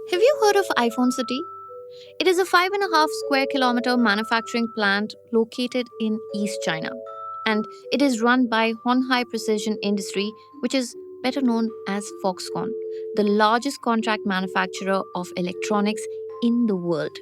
Have you heard of iPhone City? It is a 5.5 square kilometer manufacturing plant located in East China. And it is run by Honhai Precision Industry, which is better known as Foxconn, the largest contract manufacturer of electronics in the world.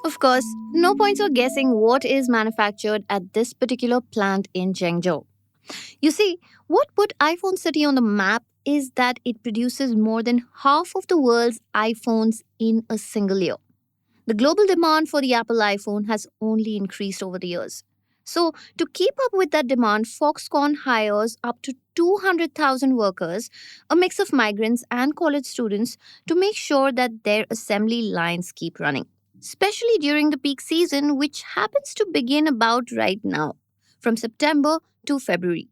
Of course, no points for guessing what is manufactured at this particular plant in Zhengzhou. You see, what put iPhone City on the map is that it produces more than half of the world's iPhones in a single year. The global demand for the Apple iPhone has only increased over the years. So, to keep up with that demand, Foxconn hires up to 200,000 workers, a mix of migrants and college students, to make sure that their assembly lines keep running, especially during the peak season, which happens to begin about right now, from September to February.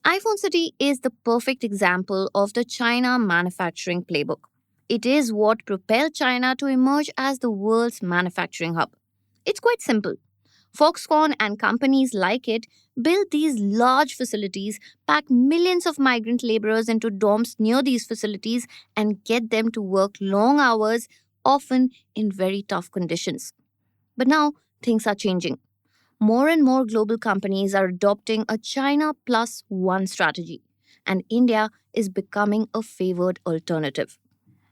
iPhone City is the perfect example of the China manufacturing playbook. It is what propelled China to emerge as the world's manufacturing hub. It's quite simple. Foxconn and companies like it build these large facilities, pack millions of migrant laborers into dorms near these facilities, and get them to work long hours, often in very tough conditions. But now things are changing. More and more global companies are adopting a China plus one strategy, and India is becoming a favored alternative.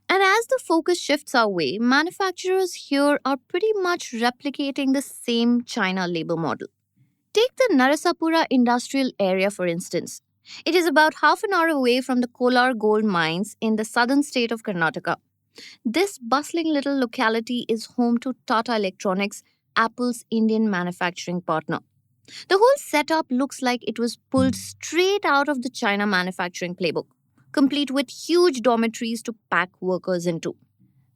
And as the focus shifts our way, manufacturers here are pretty much replicating the same China labor model. Take the Narasapura industrial area, for instance. It is about half an hour away from the Kolar gold mines in the southern state of Karnataka. This bustling little locality is home to Tata Electronics, Apple's Indian manufacturing partner. The whole setup looks like it was pulled straight out of the China manufacturing playbook, complete with huge dormitories to pack workers into.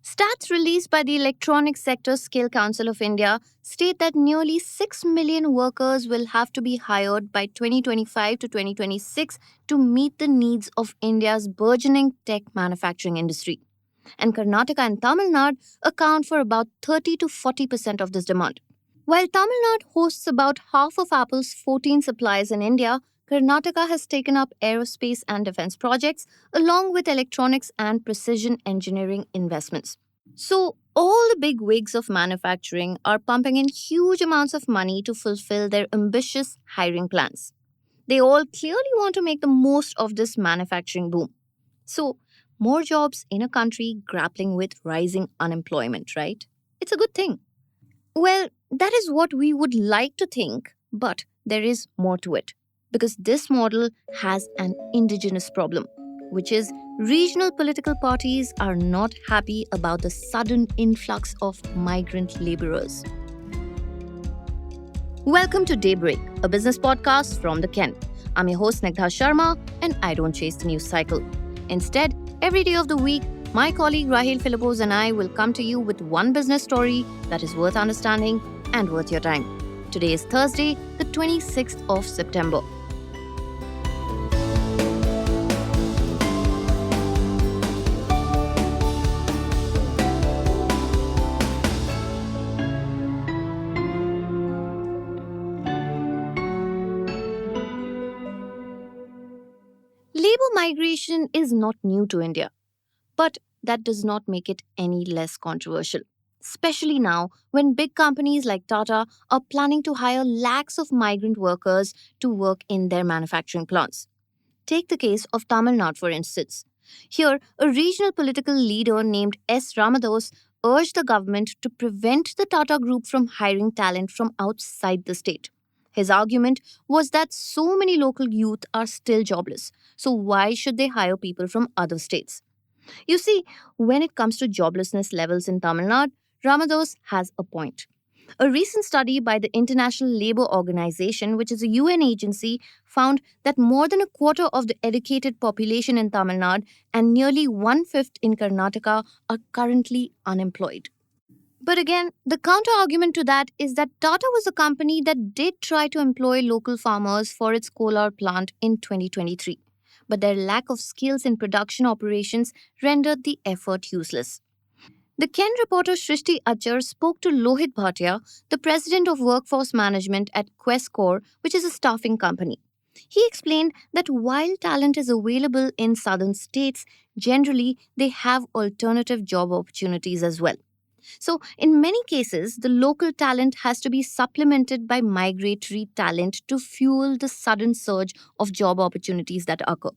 Stats released by the Electronics Sector Skill Council of India state that nearly 6 million workers will have to be hired by 2025 to 2026 to meet the needs of India's burgeoning tech manufacturing industry. And Karnataka and Tamil Nadu account for about 30 to 40% of this demand. While Tamil Nadu hosts about half of Apple's 14 suppliers in India, Karnataka has taken up aerospace and defense projects along with electronics and precision engineering investments. So, all the big wigs of manufacturing are pumping in huge amounts of money to fulfill their ambitious hiring plans. They all clearly want to make the most of this manufacturing boom. So, more jobs in a country grappling with rising unemployment, right? It's a good thing. Well, that is what we would like to think, but there is more to it. Because this model has an indigenous problem, which is regional political parties are not happy about the sudden influx of migrant laborers. Welcome to Daybreak, a business podcast from the Ken. I'm your host Snigdha Sharma, and I don't chase the news cycle. Instead, every day of the week, my colleague Rahel Philippos and I will come to you with one business story that is worth understanding and worth your time. Today is Thursday, the 26th of September. Labor migration is not new to India, but that does not make it any less controversial. Especially now, when big companies like Tata are planning to hire lakhs of migrant workers to work in their manufacturing plants. Take the case of Tamil Nadu, for instance. Here, a regional political leader named S. Ramados urged the government to prevent the Tata Group from hiring talent from outside the state. His argument was that so many local youth are still jobless, so why should they hire people from other states? You see, when it comes to joblessness levels in Tamil Nadu, Ramados has a point. A recent study by the International Labour Organization, which is a UN agency, found that more than a quarter of the educated population in Tamil Nadu and nearly one-fifth in Karnataka are currently unemployed. But again, the counter argument to that is that Tata was a company that did try to employ local farmers for its Kolar plant in 2023. But their lack of skills in production operations rendered the effort useless. The Ken reporter Shrishti Achar spoke to Lohit Bhatia, the president of workforce management at Questcore, which is a staffing company. He explained that while talent is available in southern states, generally they have alternative job opportunities as well. So, in many cases, the local talent has to be supplemented by migratory talent to fuel the sudden surge of job opportunities that occur.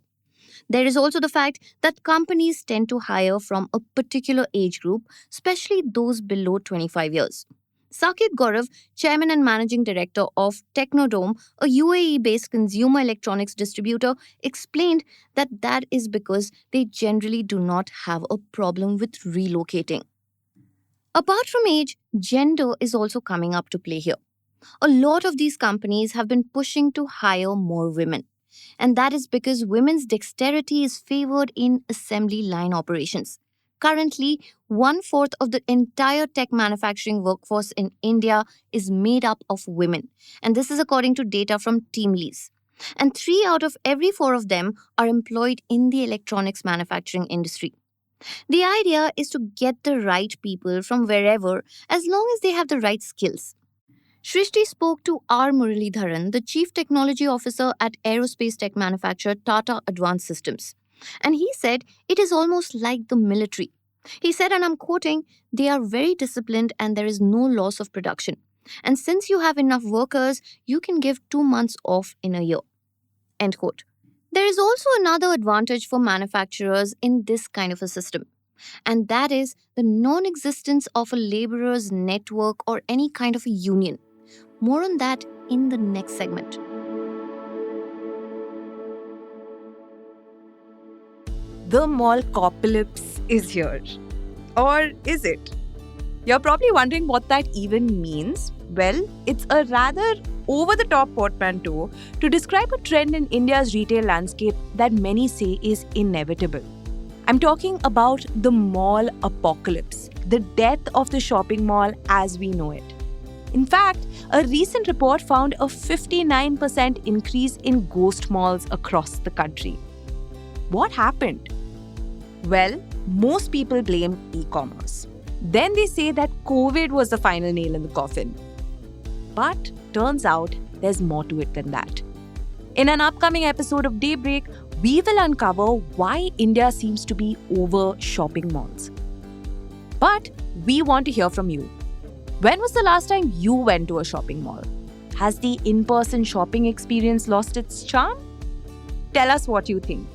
There is also the fact that companies tend to hire from a particular age group, especially those below 25 years. Sakit Gaurav, chairman and managing director of Technodome, a UAE based consumer electronics distributor, explained that is because they generally do not have a problem with relocating. Apart from age, gender is also coming up to play here. A lot of these companies have been pushing to hire more women. And that is because women's dexterity is favored in assembly line operations. Currently, one fourth of the entire tech manufacturing workforce in India is made up of women. And this is according to data from TeamLease. And three out of every four of them are employed in the electronics manufacturing industry. The idea is to get the right people from wherever as long as they have the right skills. Shrishti spoke to R. Muralidharan, the Chief Technology Officer at aerospace tech manufacturer Tata Advanced Systems. And he said it is almost like the military. He said, and I'm quoting, they are very disciplined and there is no loss of production. And since you have enough workers, you can give 2 months off in a year. End quote. There is also another advantage for manufacturers in this kind of a system, and that is the non existence of a laborer's network or any kind of a union. More on that in the next segment. The mall apocalypse is here. Or is it? You're probably wondering what that even means. Well, it's a rather over the top portmanteau to describe a trend in India's retail landscape that many say is inevitable. I'm talking about the mall apocalypse, the death of the shopping mall as we know it. In fact, a recent report found a 59% increase in ghost malls across the country. What happened? Well, most people blame e-commerce. Then they say that COVID was the final nail in the coffin. But turns out there's more to it than that. In an upcoming episode of Daybreak, we will uncover why India seems to be over shopping malls. But we want to hear from you. When was the last time you went to a shopping mall? Has the in-person shopping experience lost its charm? Tell us what you think.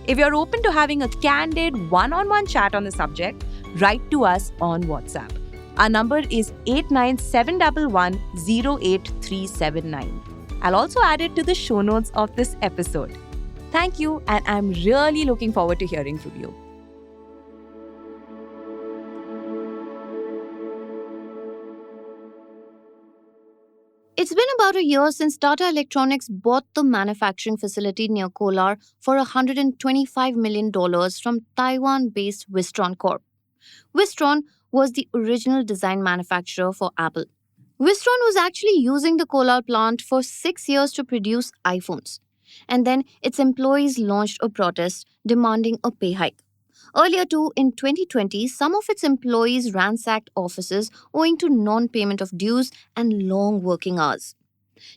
If you're open to having a candid one-on-one chat on the subject, write to us on WhatsApp. Our number is 89711 I'll also add it to the show notes of this episode. Thank you, and I'm really looking forward to hearing from you. It's been about a year since Tata Electronics bought the manufacturing facility near Kolar for $125 million from Taiwan-based Wistron Corp. Wistron was the original design manufacturer for Apple. Wistron was actually using the Kolar plant for 6 years to produce iPhones. And then its employees launched a protest demanding a pay hike. Earlier too, in 2020, some of its employees ransacked offices owing to non-payment of dues and long working hours.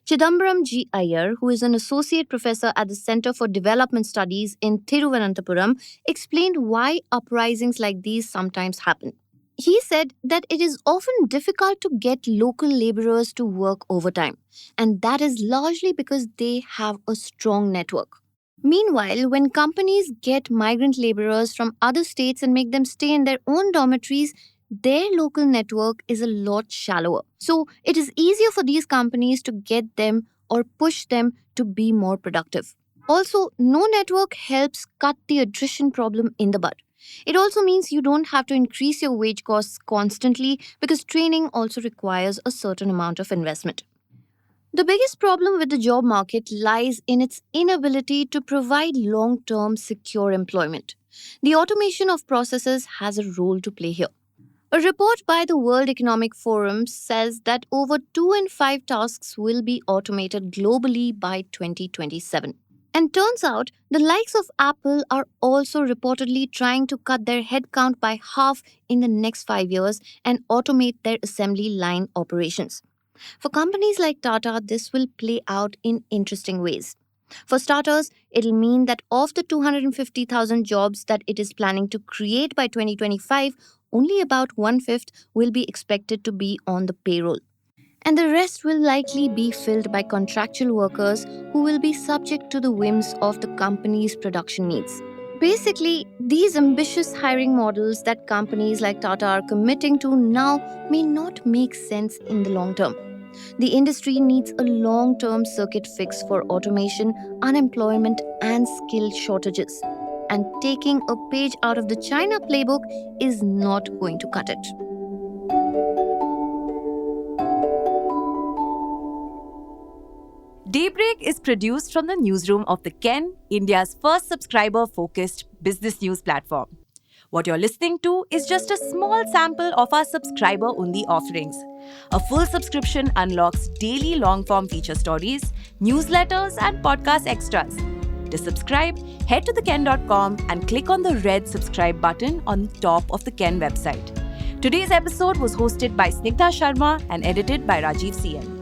Chidambaram G. Iyer, who is an associate professor at the Center for Development Studies in Thiruvananthapuram, explained why uprisings like these sometimes happen. He said that it is often difficult to get local laborers to work overtime, and that is largely because they have a strong network. Meanwhile, when companies get migrant laborers from other states and make them stay in their own dormitories, their local network is a lot shallower. So it is easier for these companies to get them or push them to be more productive. Also, no network helps cut the attrition problem in the bud. It also means you don't have to increase your wage costs constantly because training also requires a certain amount of investment. The biggest problem with the job market lies in its inability to provide long-term secure employment. The automation of processes has a role to play here. A report by the World Economic Forum says that over 2 in 5 tasks will be automated globally by 2027. And turns out, the likes of Apple are also reportedly trying to cut their headcount by half in the next 5 years and automate their assembly line operations. For companies like Tata, this will play out in interesting ways. For starters, it'll mean that of the 250,000 jobs that it is planning to create by 2025, only about one-fifth will be expected to be on the payroll. And the rest will likely be filled by contractual workers who will be subject to the whims of the company's production needs. Basically, these ambitious hiring models that companies like Tata are committing to now may not make sense in the long term. The industry needs a long term circuit fix for automation, unemployment, and skill shortages. And taking a page out of the China playbook is not going to cut it. Daybreak is produced from the newsroom of The Ken, India's first subscriber-focused business news platform. What you're listening to is just a small sample of our subscriber-only offerings. A full subscription unlocks daily long-form feature stories, newsletters, and podcast extras. To subscribe, head to theken.com and click on the red subscribe button on top of the Ken website. Today's episode was hosted by Snigdha Sharma and edited by Rajiv CN.